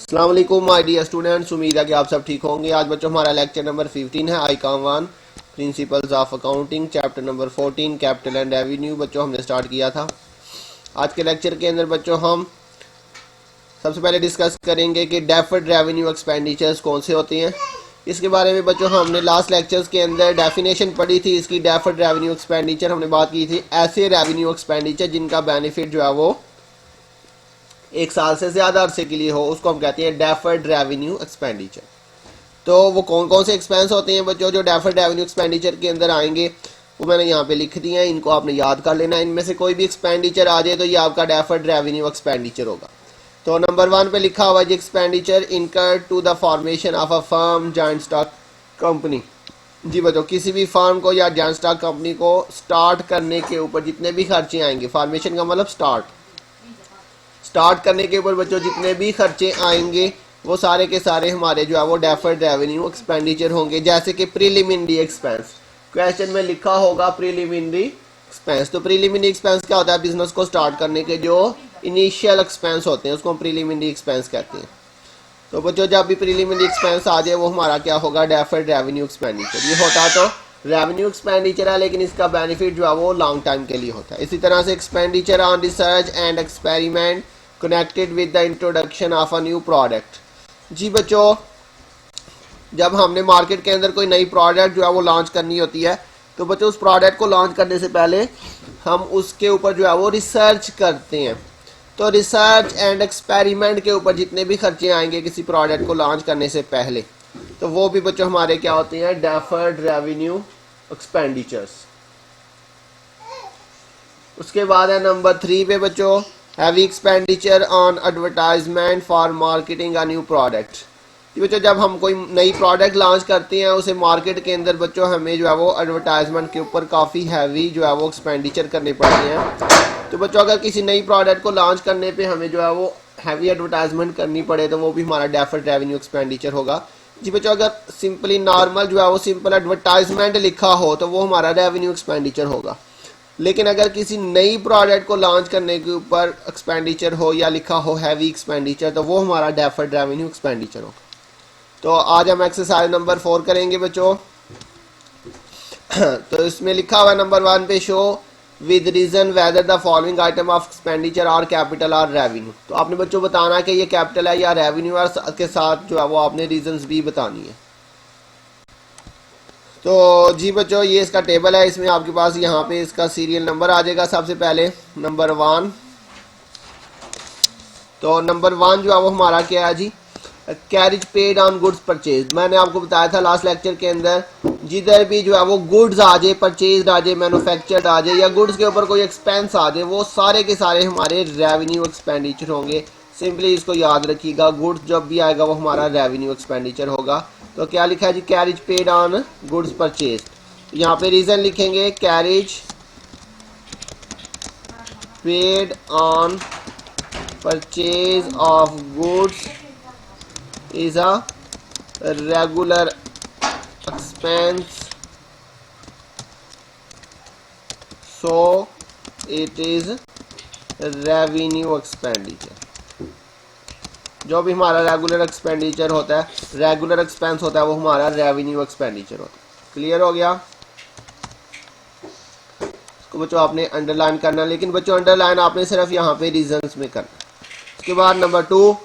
अस्सलाम वालेकुम my dear students, उम्मीद है कि आप सब ठीक होंगे। आज बच्चों हमारा लेक्चर नंबर 15 है, Icom 1 principles of accounting, chapter number 14 capital and revenue बच्चों हमने स्टार्ट किया था। आज के लेक्चर के अंदर बच्चों हम सबसे पहले डिस्कस करेंगे कि डेफर्ड रेवेन्यू एक्सपेंडिचर्स कौन से होते हैं। इसके बारे में बच्चों हमने लास्ट लेक्चर्स के अंदर डेफिनेशन पढ़ी थी इसकी। डेफर्ड रेवेन्यू एक्सपेंडिचर हमने बात की थी ऐसे रेवेन्यू एक्सपेंडिचर जिनका बेनिफिट जो है वो एक साल से ज़्यादा अरसे के लिए हो, उसको हम कहते हैं डेफर्ड रेवेन्यू एक्सपेंडिचर। तो वो कौन कौन से एक्सपेंस होते हैं बच्चों जो डेफर्ड रेवेन्यू एक्सपेंडिचर के अंदर आएंगे, वो मैंने यहाँ पे लिख दिए हैं, इनको आपने याद कर लेना। इनमें से कोई भी एक्सपेंडिचर आ जाए तो ये आपका डेफर्ड रेवेन्यू एक्सपेंडिचर होगा। तो नंबर 1 पे लिखा हुआ है expenditure incurred to the formation of a firm joint stock company. जी बच्चों, किसी भी फर्म को या जॉइंट स्टॉक कंपनी को स्टार्ट करने के ऊपर जितने भी खर्चे आएंगे, फॉर्मेशन का मतलब स्टार्ट करने के ऊपर बच्चों जितने भी खर्चे आएंगे वो सारे के सारे हमारे जो है वो डेफर्ड रेवेन्यू एक्सपेंडिचर होंगे। जैसे कि प्रीलिमिनरी एक्सपेंस, क्वेश्चन में लिखा होगा प्रीलिमिनरी एक्सपेंस। तो प्रीलिमिनरी एक्सपेंस क्या होता है? बिजनेस को स्टार्ट करने के जो इनिशियल एक्सपेंस होते हैं उसको हम प्रीलिमिनरी एक्सपेंस कहते हैं। तो बच्चों जब भी प्रीलिमिनरी एक्सपेंस आ जाए वो हमारा क्या होगा? Deferred revenue expenditure. ये होता तो रेवेन्यू एक्सपेंडिचर है, लेकिन इसका बेनिफिट जो है वो लॉन्ग टाइम के लिए होता है। इसी तरह से expenditure on research and experiment connected with the introduction of a new product. जी बच्चों, जब हमने मार्केट के अंदर कोई नई प्रोडक्ट जो है वो लॉन्च करनी होती है, तो बच्चों उस प्रोडक्ट को लॉन्च करने से पहले हम उसके ऊपर जो है वो रिसर्च करते हैं। तो रिसर्च एंड एक्सपेरिमेंट के ऊपर जितने भी खर्चे आएंगे किसी प्रोडक्ट को लॉन्च करने से पहले, तो वो भी बच्चों हमारे क्या होते हैं? Deferred revenue expenditures. उसके बाद है नंबर 3 पे बच्चों heavy expenditure on advertisement for marketing a new product. बच्चों जब हम कोई नई प्रोडक्ट लॉन्च करते हैं उसे मार्केट के अंदर बच्चों हमें जो है वो एडवर्टाइजमेंट के ऊपर काफ़ी हैवी जो है वो एक्सपेंडिचर करने पड़ते हैं। तो बच्चों अगर किसी नई प्रोडक्ट को लॉन्च करने पे हमें जो है वो हैवी एडवर्टाइजमेंट करनी पड़े तो वो भी हमारा डेफर्ड रेवेन्यू एक्सपेंडिचर होगा। जी बच्चों, अगर सिंपली नॉर्मल जो है वो सिंपल एडवर्टाइजमेंट लिखा हो तो वो हमारा रेवेन्यू एक्सपेंडिचर होगा। लेकिन अगर किसी नई प्रोडक्ट को लॉन्च करने के ऊपर एक्सपेंडिचर हो या लिखा हो हैवी एक्सपेंडिचर, तो वो हमारा डेफर्ड रेवेन्यू एक्सपेंडिचर होगा। तो आज हम एक्सरसाइज नंबर 4 करेंगे बच्चों। तो इसमें लिखा हुआ है नंबर 1 पे show with reason whether the following item of expenditure or capital or revenue. तो आपने बच्चों बताना कि ये कैपिटल है या रेवेन्यू, और के साथ जो है वो आपने रीजंस भी बतानी है। तो जी बच्चों ये इसका टेबल है, इसमें आपके पास यहाँ पे इसका सीरियल नंबर आ जाएगा। सबसे पहले नंबर 1, तो नंबर 1 जो है वो हमारा क्या है जी? Carriage paid on goods purchase. मैंने आपको बताया था लास्ट लेक्चर के अंदर, जिधर भी जो है वो गुड्स आ जाए, परचेज आ जाए, मैन्युफैक्चर्ड आ जाए, या गुड्स के ऊपर कोई एक्सपेंस आ जाए, वो सारे के सारे हमारे रेवेन्यू एक्सपेंडिचर होंगे। सिंपली इसको याद रखिएगा, गुड्स जब भी आएगा वो हमारा रेवेन्यू एक्सपेंडिचर होगा। तो क्या लिखा है जी? Carriage paid on goods purchase. यहाँ पे रीजन लिखेंगे carriage paid on purchase of goods is a regular expense, so it is revenue expenditure। जो भी हमारा रेगुलर एक्सपेंडिचर होता है, रेगुलर एक्सपेंस होता है, वो हमारा रेवेन्यू एक्सपेंडिचर होता है। क्लियर हो गया? इसको बच्चों आपने अंडरलाइन करना, लेकिन बच्चों अंडरलाइन आपने सिर्फ यहाँ पे रीजंस में करना। उसके बाद नंबर 2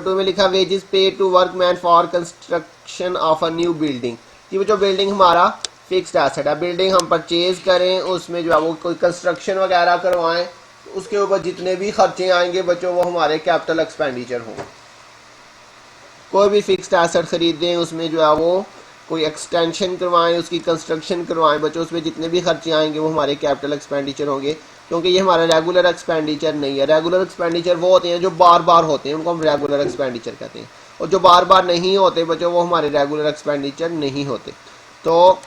में लिखा wages pay to workman for construction of a new building. ये जो बिल्डिंग हमारा फिक्स्ड एसेट है, बिल्डिंग हम परचेज करें, उसमें जो है वो कोई कंस्ट्रक्शन वगैरह करवाएं, उसके ऊपर जितने भी खर्चे आएंगे बच्चों वो हमारे कैपिटल एक्सपेंडिचर होंगे। कोई भी फिक्स्ड एसेट खरीदें, उसमें जो है वो कोई एक्सटेंशन करवाएं, उसकी कंस्ट्रक्शन करवाएं बच्चों, उसमें जितने भी खर्चे आएंगे वो हमारे कैपिटल एक्सपेंडिचर होंगे, क्योंकि ये हमारा रेगुलर एक्सपेंडिचर नहीं है। रेगुलर एक्सपेंडिचर वो होते हैं जो बार बार होते हैं, उनको हम रेगुलर एक्सपेंडिचर कहते हैं, और जो बार बार नहीं होते बच्चों वो हमारे रेगुलर एक्सपेंडिचर नहीं होते। तो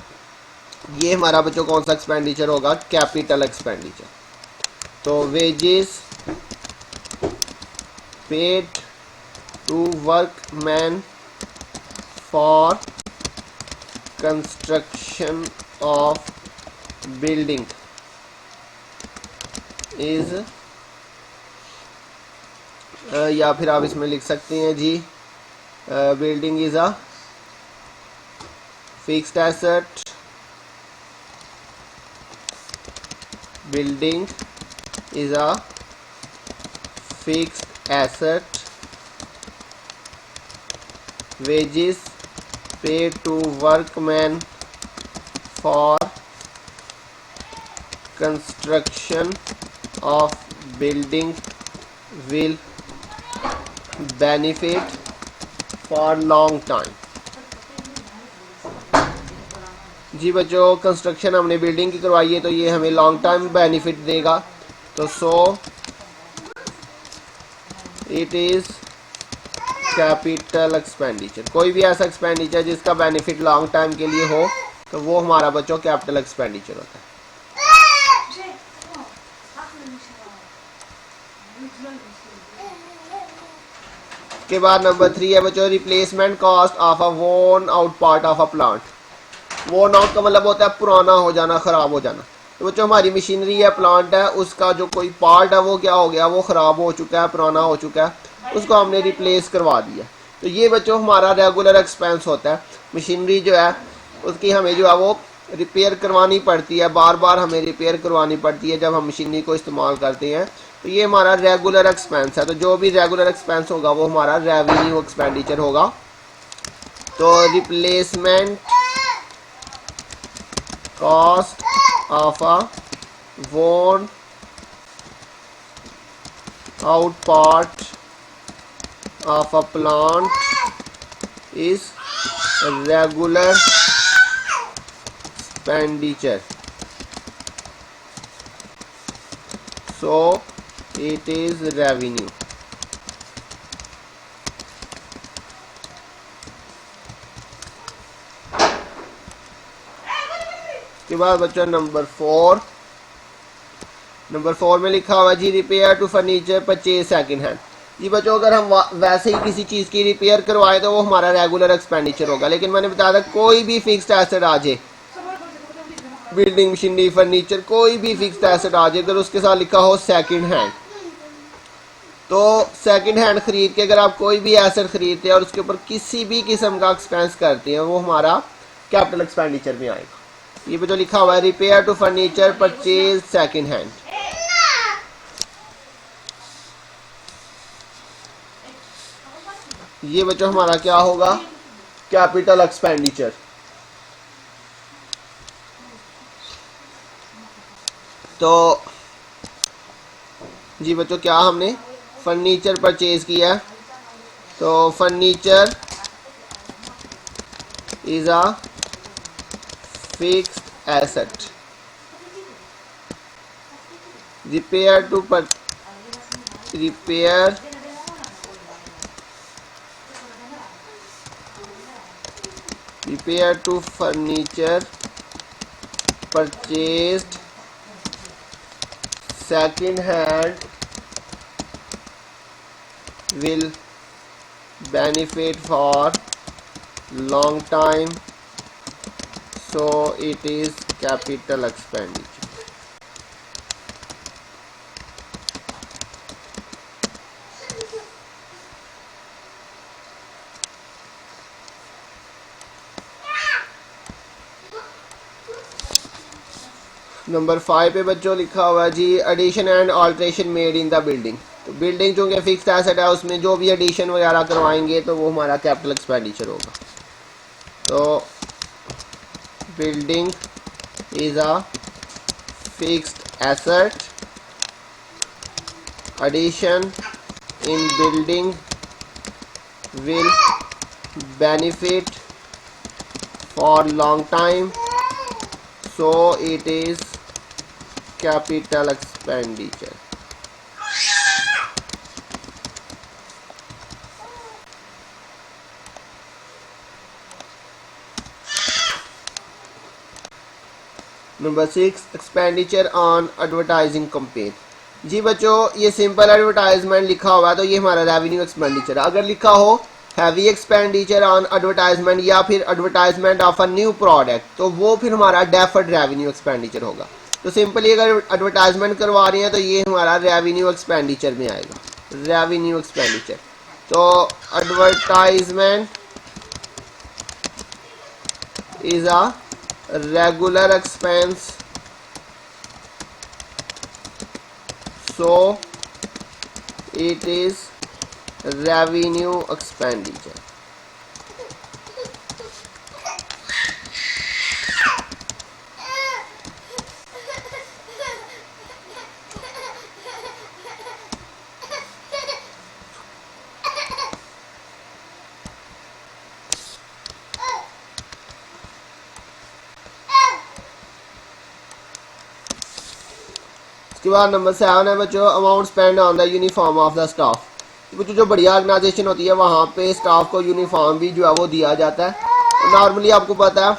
ये हमारा बच्चों कौन सा एक्सपेंडिचर होगा? Capital expenditure. तो wages paid to workman for construction of building is या फिर आप इसमें लिख सकते हैं जी building is a fixed asset, building is a fixed asset, wages paid to workmen for construction of building will benefit for long time। जी बच्चों, construction हमने बिल्डिंग की करवाई है तो ये हमें लॉन्ग टाइम बेनिफिट देगा। तो so it is capital expenditure. कोई भी ऐसा एक्सपेंडिचर जिसका बेनिफिट लॉन्ग टाइम के लिए हो तो वो हमारा बच्चों कैपिटल एक्सपेंडिचर होता है। के बाद नंबर 3 है बच्चों replacement cost of a worn out part of a plant. Worn out का मतलब होता है पुराना हो जाना, खराब हो जाना। तो बच्चों हमारी मशीनरी है, प्लांट है, उसका जो कोई पार्ट है वो क्या हो गया, वो खराब हो चुका है, पुराना हो चुका है, उसको हमने रिप्लेस करवा दिया। तो ये बच्चों हमारा रेगुलर एक्सपेंस होता है। मशीनरी जो है उसकी हमें जो है वो रिपेयर करवानी पड़ती है, बार बार हमें रिपेयर करवानी पड़ती है जब हम मशीनरी को इस्तेमाल करते हैं। तो ये हमारा रेगुलर एक्सपेंस है। तो जो भी रेगुलर एक्सपेंस होगा वो हमारा रेवेन्यू एक्सपेंडिचर होगा। तो replacement cost of a worn out part of a plant is regular expenditure, so it is revenue। के बाद बच्चों नंबर 4 में लिखा हुआ जी repair to furniture purchase second hand. जी बच्चों अगर हम वैसे ही किसी चीज़ की रिपेयर करवाए तो वो हमारा रेगुलर एक्सपेंडिचर होगा। लेकिन मैंने बताया था कोई भी फिक्स्ड एसेट आ जाए, बिल्डिंग मशीनरी फर्नीचर कोई भी फिक्स्ड एसेट आ जाए, अगर उसके साथ लिखा हो सेकंड हैंड, तो सेकंड हैंड खरीद के अगर आप कोई भी एसेट खरीदते हैं और उसके ऊपर किसी भी किस्म का एक्सपेंस करते हैं वो हमारा कैपिटल एक्सपेंडिचर में आएगा। ये भी जो लिखा हुआ है repair to furniture purchase second hand. ये बच्चों हमारा क्या होगा, कैपिटल एक्सपेंडिचर। तो जी बच्चों क्या हमने फर्नीचर परचेज किया, तो furniture is a fixed asset, repair to furniture purchased second hand will benefit for long time, so it is capital expenditure। Number 5 पे बच्चों लिखा हुआ है जी addition and alteration made in the building. तो building चूँकि फिक्स्ड एसेट है उसमें जो भी एडिशन वगैरह करवाएंगे तो वो हमारा कैपिटल एक्सपेंडिचर होगा। तो building is a fixed asset, addition in building will benefit for long time, so it is capital expenditure। Number 6 expenditure on advertising campaign. जी बच्चों ये सिंपल एडवर्टाइजमेंट लिखा हुआ है तो ये हमारा रेवेन्यू एक्सपेंडिचर है। अगर लिखा हो हैवी एक्सपेंडिचर ऑन एडवर्टाइजमेंट या फिर advertisement of a new product तो वो फिर हमारा डेफर्ड रेवेन्यू एक्सपेंडिचर होगा। तो सिंपली अगर एडवर्टाइजमेंट करवा रहे हैं तो ये हमारा रेवेन्यू एक्सपेंडिचर में आएगा। Revenue expenditure. तो advertisement is a regular expense, so it is revenue expenditure। उसके बाद नंबर 7 है बच्चों, amount spend on the uniform of the staff. बच्चों जो बढ़िया ऑर्गेनाइजेशन होती है वहाँ पे स्टाफ को यूनिफॉर्म भी जो है वो दिया जाता है। नॉर्मली आपको पता है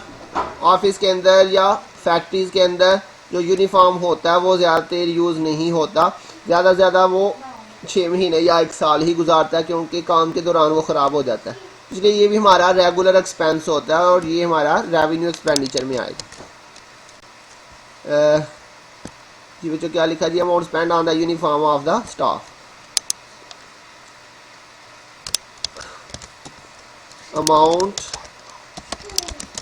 ऑफिस के अंदर या फैक्ट्रीज के अंदर जो यूनिफॉर्म होता है वो ज़्यादातर यूज़ नहीं होता, ज़्यादा से ज़्यादा वो 6 महीने या 1 साल ही गुजारता है क्योंकि काम के दौरान वो ख़राब हो जाता है। इसलिए ये भी हमारा रेगुलर एक्सपेंस होता है और ये हमारा रेवेन्यू एक्सपेंडिचर में आएगा। जी बच्चों क्या लिखा जी, amount spend on the uniform of the staff. Amount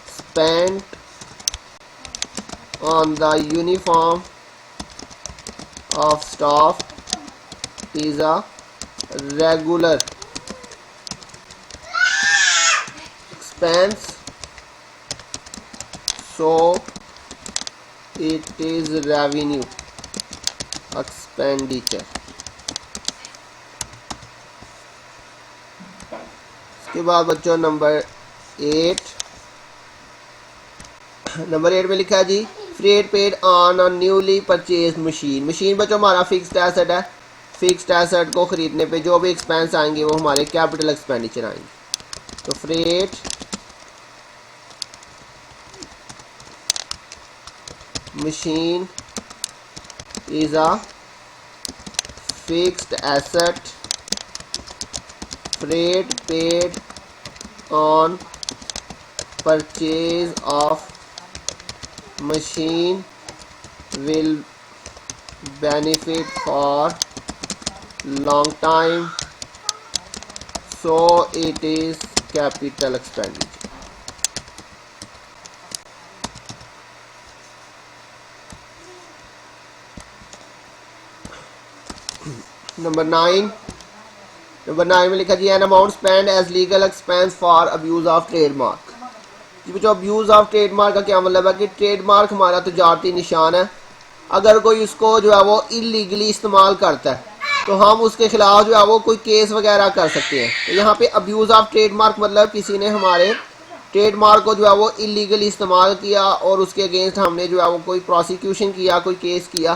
spend on the uniform of staff is a regular expense, so it is revenue expenditure। इसके बाद बच्चों नंबर 8 में लिखा है जी, freight paid on a newly purchase machine. Machine बच्चों हमारा fixed asset है, फिक्स्ड एसेट को खरीदने पे जो भी एक्सपेंस आएंगे वो हमारे कैपिटल एक्सपेंडिचर आएंगे। तो freight machine is a fixed asset, freight paid on purchase of machine will benefit for long time, so it is capital expenditure। Number 9 में लिखा जी, an amount spend as legal expense for abuse of trademark. जो abuse of trademark का क्या मतलब है कि trademark हमारा तजारती निशान है, अगर कोई उसको जो है वो इलीगली इस्तेमाल करता है तो हम उसके खिलाफ जो है वो कोई केस वगैरह कर सकते हैं। तो यहाँ पे अब्यूज़ ऑफ ट्रेडमार्क मतलब किसी ने हमारे ट्रेडमार्क को जो है वो इलीगली इस्तेमाल किया और उसके अगेंस्ट हमने जो है वो कोई प्रोसिक्यूशन किया, कोई केस किया,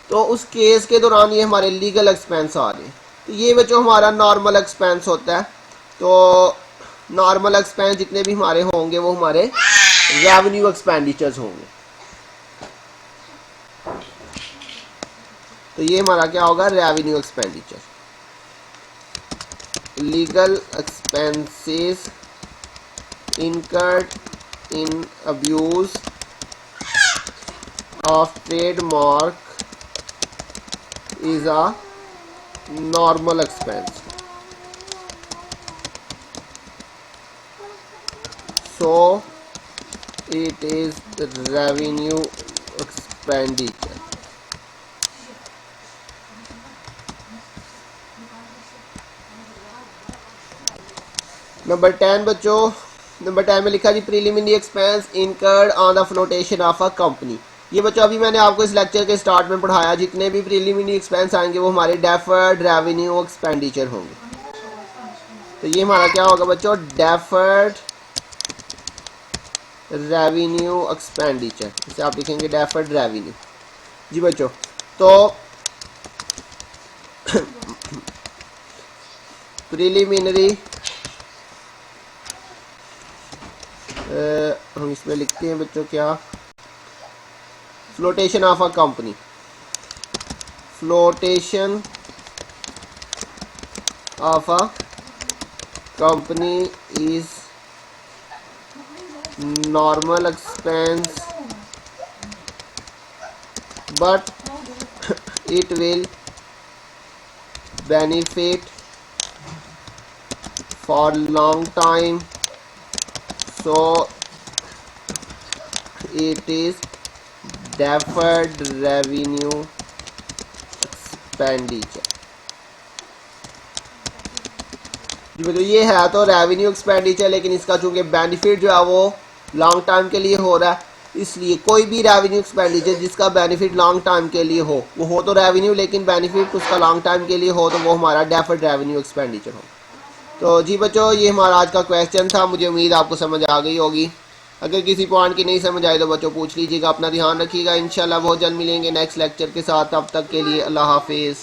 तो उस केस के दौरान ये हमारे लीगल एक्सपेंस आ रहे हैं। तो ये बच्चों हमारा नॉर्मल एक्सपेंस होता है। तो नॉर्मल एक्सपेंस जितने भी हमारे होंगे वो हमारे रेवेन्यू एक्सपेंडिचर्स होंगे। तो ये हमारा क्या होगा, revenue expenditure. Legal expenses incurred in abuse of trademark is a normal expense, so it is revenue expenditure। Number 10 बच्चों, नंबर 10 में लिखा जी, preliminary expense incurred on the flotation of a company. ये बच्चों अभी मैंने आपको इस लेक्चर के स्टार्ट में पढ़ाया, जितने भी प्रीलिमिनरी एक्सपेंस आएंगे वो हमारे डेफर्ड रेवेन्यू एक्सपेंडिचर होंगे। तो ये हमारा क्या होगा बच्चों, डेफर्ड रेवेन्यू एक्सपेंडिचर, इसे आप लिखेंगे डेफर्ड रेवेन्यू। जी बच्चों, तो प्रीलिमिनरी हम इसमें लिखते हैं बच्चों क्या, flotation of a company. Flotation of a company is normal expense but it will benefit for long time, so it is deferred revenue expenditure। जी मतलब ये है तो रेवेन्यू एक्सपेंडिचर, लेकिन इसका चूंकि बेनिफिट जो है वो लॉन्ग टाइम के लिए हो रहा है, इसलिए कोई भी रेवेन्यू एक्सपेंडिचर जिसका बेनिफिट लॉन्ग टाइम के लिए हो, वो हो तो रेवेन्यू लेकिन बेनिफिट उसका लॉन्ग टाइम के लिए हो, तो वो हमारा डेफर्ड रेवेन्यू एक्सपेंडिचर हो। तो जी बच्चों, ये हमारा आज का क्वेश्चन था। मुझे उम्मीद आपको समझ आ गई होगी। अगर किसी पॉइंट की नहीं समझ आई तो बच्चों पूछ लीजिएगा। अपना ध्यान रखिएगा। इंशाल्लाह बहुत जल्द मिलेंगे नेक्स्ट लेक्चर के साथ। तब तक के लिए अल्लाह हाफिज़।